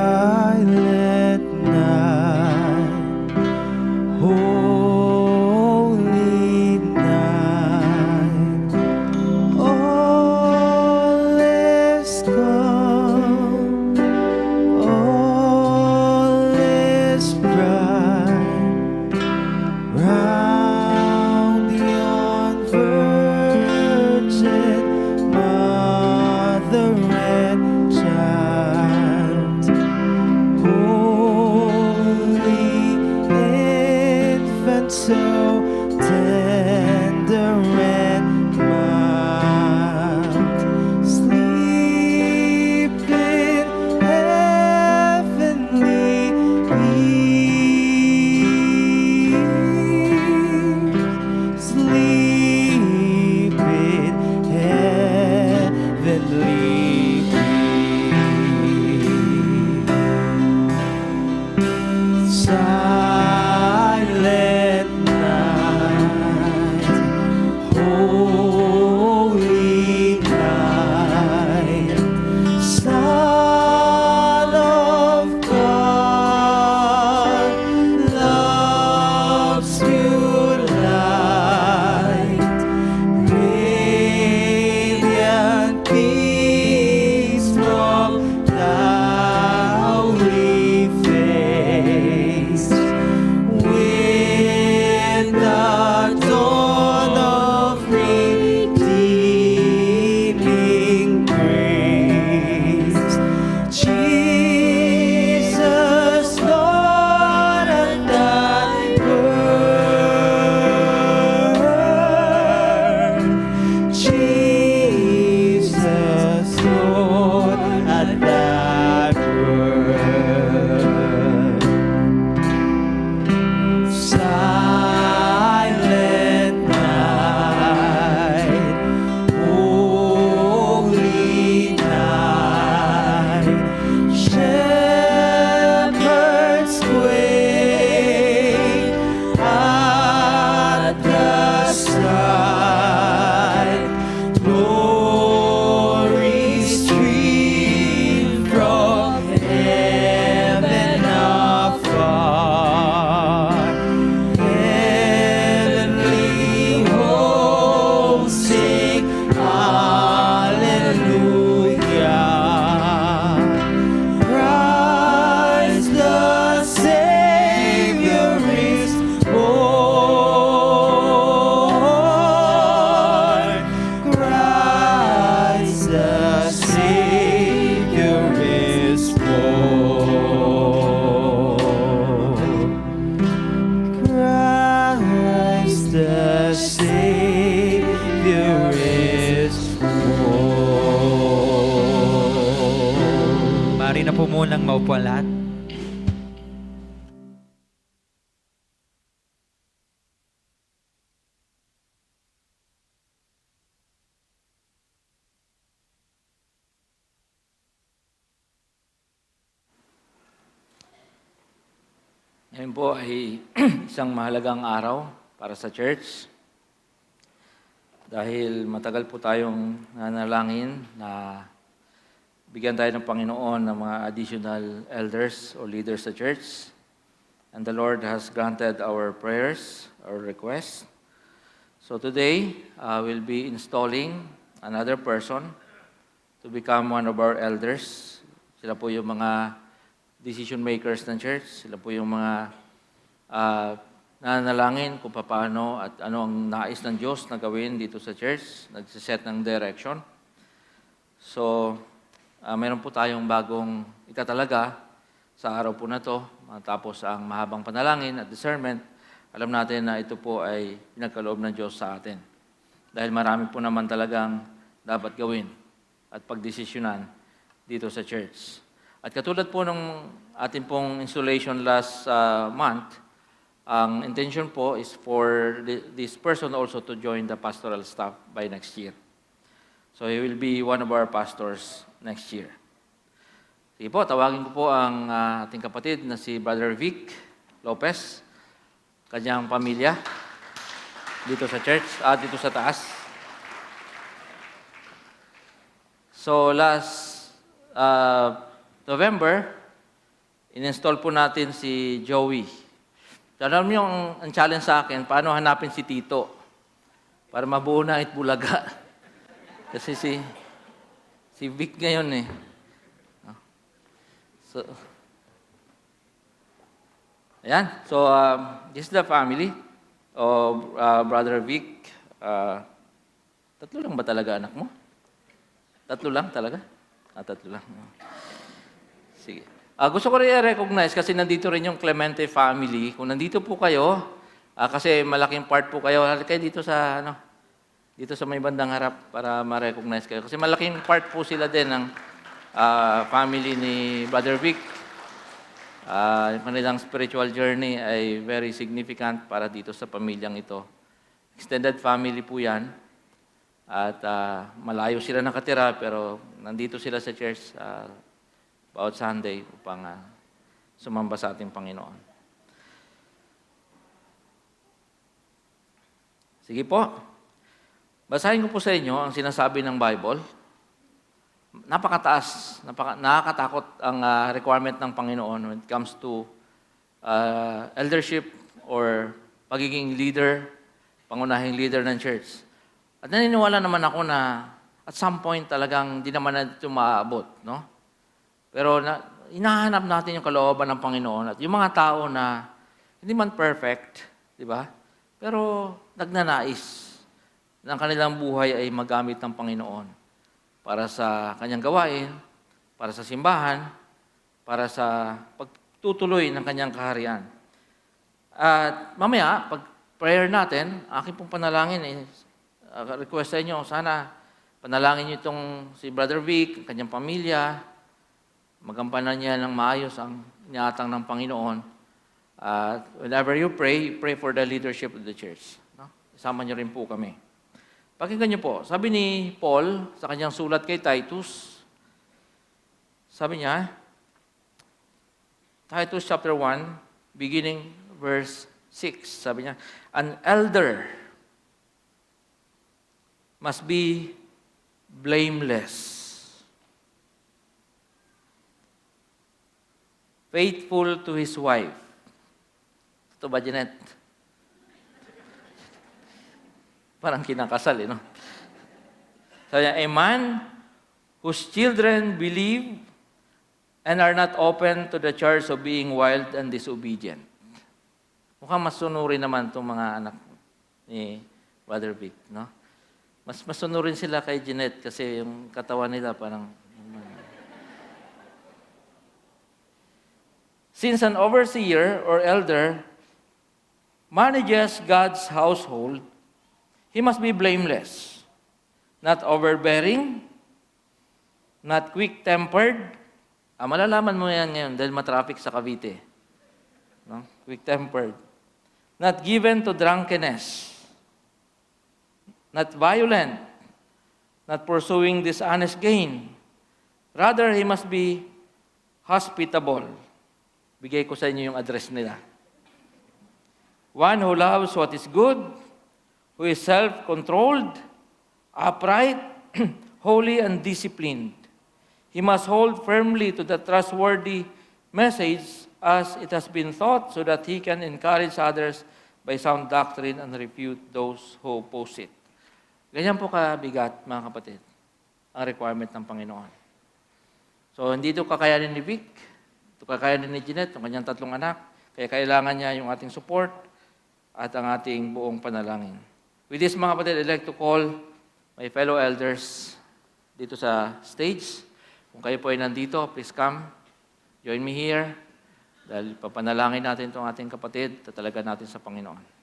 [SPEAKER 2] Silent night, holy night, all is calm, all is bright, round the unvirgin mother and child, holy infant, so tender and mild, sleep in heavenly peace, sleep in heavenly peace. Silent night, holy night, Son of God, love's pure light, radiant peace from cloudy face,
[SPEAKER 1] Ngayon po ay isang mahalagang araw para sa church dahil matagal po tayong nanalangin na bigyan tayo ng Panginoon ng mga additional elders or leaders sa church. And the Lord has granted our prayers, our requests. So today, we'll be installing another person to become one of our elders. Sila po yung mga decision makers ng church. Sila po yung mga nananalangin kung paano at ano ang nais ng Diyos na gawin dito sa church. Nagsiset ng direction. So, meron po tayong bagong itatalaga sa araw po na to. Matapos ang mahabang panalangin at discernment, alam natin na ito po ay pinagkaloob ng Diyos sa atin. Dahil marami po naman talagang dapat gawin at pagdesisyonan dito sa church. At katulad po ng ating pong installation last month, ang intention po is for this person also to join the pastoral staff by next year. So he will be one of our pastors next year. Sige po, tawagin ko po ang ating kapatid na si Brother Vic Lopez, kanyang pamilya dito sa church, dito sa taas. So last November, in-install po natin si Joey. Alam niyo ang challenge sa akin, paano hanapin si Tito para mabuo na Itbulaga. Kasi si Vic ngayon eh. So, ayan. So, this is the family of Brother Vic. Tatlo lang ba talaga anak mo? Tatlo lang talaga? Tatlo lang. Sige. Gusto ko rin i-recognize kasi nandito rin yung Clemente family. Kung nandito po kayo, kasi malaking part po kayo, kayo dito sa may bandang harap para ma-recognize kayo. Kasi malaking part po sila din ng family ni Brother Vic. Yung kanilang spiritual journey ay very significant para dito sa pamilyang ito. Extended family po yan. At malayo sila nakatira pero nandito sila sa church bawat Sunday upang sumamba sa ating Panginoon. Sige po. Basahin ko po sa inyo ang sinasabi ng Bible. Napakataas, nakakatakot ang requirement ng Panginoon when it comes to eldership or pagiging leader, pangunahing leader ng church. At naniniwala naman ako na at some point talagang di naman na ito maaabot, no? Pero hinahanap natin yung kalooban ng Panginoon at yung mga tao na hindi man perfect, di ba? Pero nagnanais ng kanilang buhay ay magamit ng Panginoon para sa kanyang gawain, para sa simbahan, para sa pagtutuloy ng kanyang kaharian. At mamaya, pag prayer natin, aking pong panalangin request sa inyo, sana panalangin niyo itong si Brother Vic, kanyang pamilya, magampanan niya ng maayos ang iniatang ng Panginoon. Whenever you pray for the leadership of the church. No? Isama niyo rin po kami. Pakinggan niyo po, sabi ni Paul sa kanyang sulat kay Titus, sabi niya, Titus chapter 1, beginning verse 6, sabi niya, an elder must be blameless, faithful to his wife. Ito ba, Jeanette? Parang kinakasal, no? Sabi niya, a man whose children believe and are not open to the charge of being wild and disobedient. Mukhang masunurin naman itong mga anak ni Brother Vic, no? Mas masunurin sila kay Jeanette kasi yung katawan nila parang... Since an overseer or elder manages God's household, he must be blameless, not overbearing, not quick-tempered. Malalaman mo yan ngayon dahil matraffic sa Cavite. No? Quick-tempered. Not given to drunkenness, not violent, not pursuing dishonest gain. Rather, he must be hospitable. Bigay ko sa inyo yung address nila. one who loves what is good, who is self-controlled, upright, holy, and disciplined. He must hold firmly to the trustworthy message as it has been taught so that he can encourage others by sound doctrine and refute those who oppose it. Ganyan po kabigat, mga kapatid, ang requirement ng Panginoon. So, hindi ito kakayanin ni Vic, ito kakayanin ni Jeanette, ang kanyang 3 anak, kaya kailangan niya yung ating support at ang ating buong panalangin. With this, mga kapatid, I'd like to call my fellow elders dito sa stage. Kung kayo po ay nandito, please come. Join me here. Dahil papanalangin natin itong ating kapatid, tatalagan natin sa Panginoon.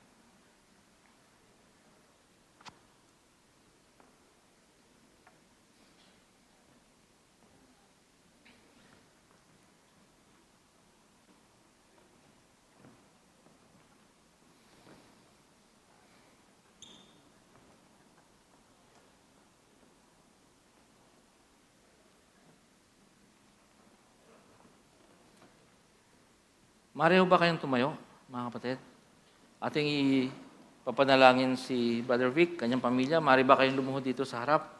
[SPEAKER 1] Mareho ba kayong tumayo, mga kapatid? Ating ipapanalangin si Brother Vic, kanyang pamilya. Mari ba kayong lumuhod dito sa harap?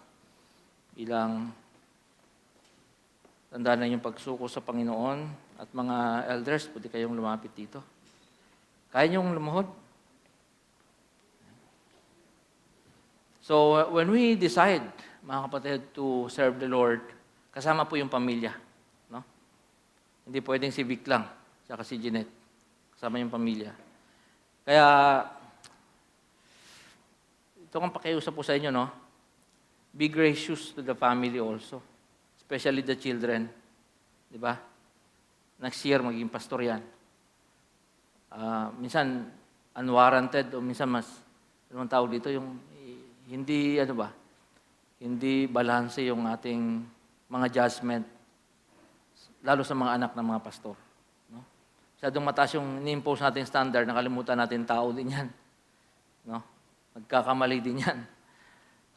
[SPEAKER 1] Bilang tandaan na yung pagsuko sa Panginoon at mga elders, pwede kayong lumapit dito. Kaya niyong lumuhod? So, when we decide, mga kapatid, to serve the Lord, kasama po yung pamilya. No? Hindi pwedeng si Vic lang. Saka si Jeanette, kasama yung pamilya. Kaya, ito kang pakiusap po sa inyo, no? Be gracious to the family also, especially the children. Di ba? Next year, magiging pastor yan. Minsan, unwarranted, o minsan mas, anong tawag dito, yung hindi, hindi balanse yung ating mga judgment, lalo sa mga anak ng mga pastor. Masyadong mataas yung ni-impose natin standard, nakalimutan natin tao din yan. No? Nagkakamali din yan.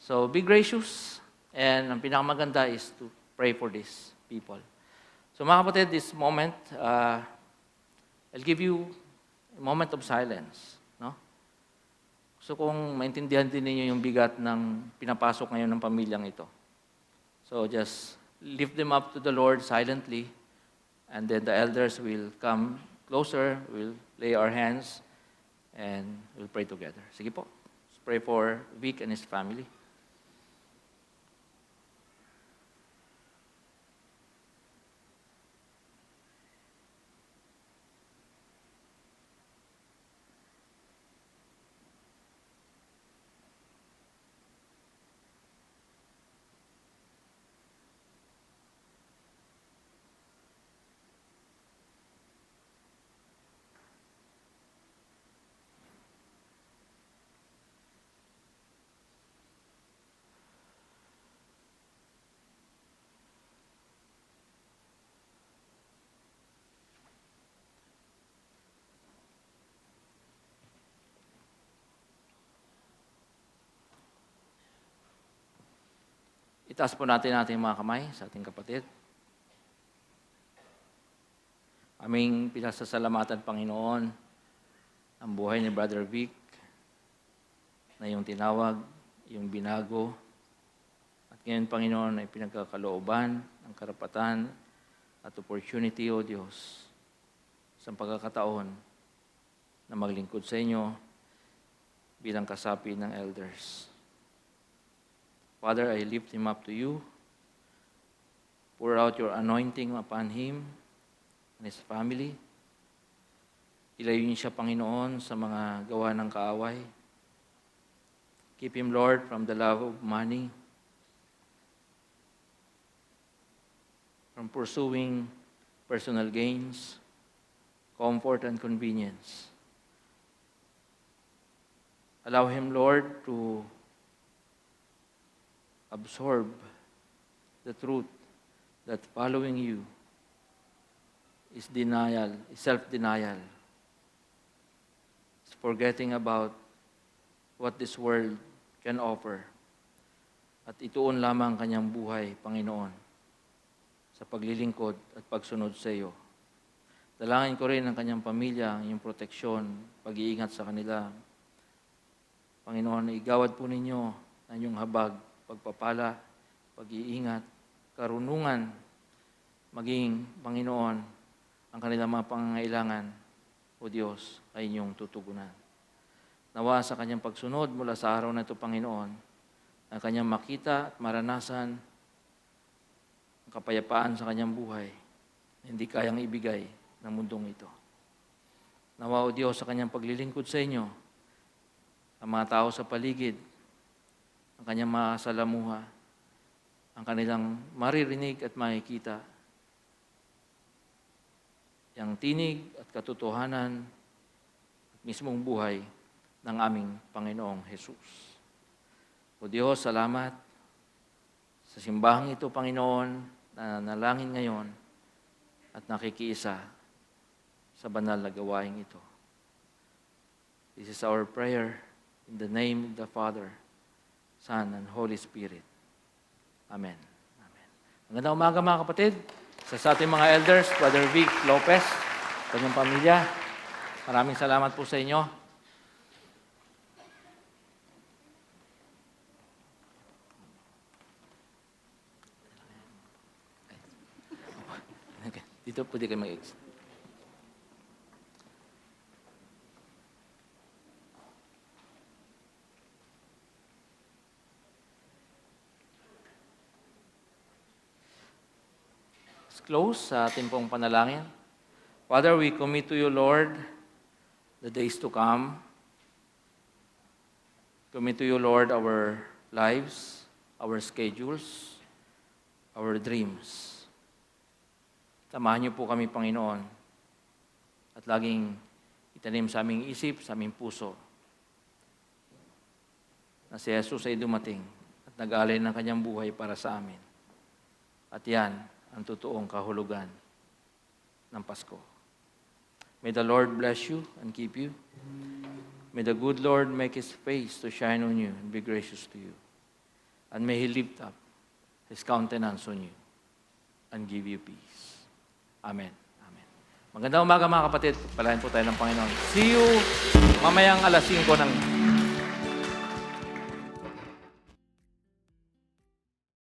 [SPEAKER 1] So, be gracious. And ang pinakamaganda is to pray for these people. So, mga kapatid, this moment, I'll give you a moment of silence. No? So, kung maintindihan din ninyo yung bigat ng pinapasok ngayon ng pamilyang ito. So, just lift them up to the Lord silently. And then the elders will come closer, we'll lay our hands, and we'll pray together. Sige po. Let's pray for Vic and his family. Itaas po natin ating mga kamay sa ating kapatid. Aming pinasasalamatan, Panginoon, ang buhay ni Brother Vic na yung tinawag, yung binago. At ngayon, Panginoon, ay pinagkakalooban, ang karapatan at opportunity, O Diyos, sa pagkakataon na maglingkod sa inyo bilang kasapi ng elders. Father, I lift him up to you. Pour out your anointing upon him and his family. Ilayo niyo siya, Panginoon, sa mga gawa ng kaaway. Keep him, Lord, from the love of money, from pursuing personal gains, comfort, and convenience. Allow him, Lord, to absorb the truth that following you is denial, is self-denial. It's forgetting about what this world can offer. At ituon lamang kanyang buhay, Panginoon, sa paglilingkod at pagsunod sa iyo. Dalangin ko rin ang kanyang pamilya, ang iyong proteksyon, pag-iingat sa kanila. Panginoon, igawad po ninyo ang inyong habag, pagpapala, pag-iingat, karunungan, maging, Panginoon, ang kanilang mga pangangailangan, o Diyos, ay inyong tutugunan. Nawa sa kanyang pagsunod mula sa araw na ito, Panginoon, ang kanyang makita at maranasan ang kapayapaan sa kanyang buhay, hindi kayang ibigay ng mundong ito. Nawa, O Diyos, sa kanyang paglilingkod sa inyo, ang mga tao sa paligid, ang kanyang makasalamuha, ang kanilang maririnig at makikita, yung tinig at katotohanan at mismong buhay ng aming Panginoong Jesus. O Diyos, salamat sa simbahang ito, Panginoon, na nalangin ngayon at nakikiisa sa banal na gawain ito. This is our prayer in the name of the Father, Son, and Holy Spirit. Amen. Amen. Magandang umaga mga kapatid. Sa ating mga elders, Brother Vic Lopez, kanyang pamilya, maraming salamat po sa inyo. Okay. Dito pwede kayo mag-exit. Close sa ating pong panalangin. Father, we commit to you, Lord, the days to come. Commit to you, Lord, our lives, our schedules, our dreams. Samahan niyo po kami, Panginoon, at laging itanim sa aming isip, sa aming puso, na si Jesus ay dumating at nag-alay ng kanyang buhay para sa amin. At yan, ang totoong kahulugan ng Pasko. May the Lord bless you and keep you. May the good Lord make His face to shine on you and be gracious to you. And may He lift up His countenance on you and give you peace. Amen. Amen. Magandang umaga mga kapatid. Pagpalain po tayo ng Panginoon. See you mamayang 5:00 ng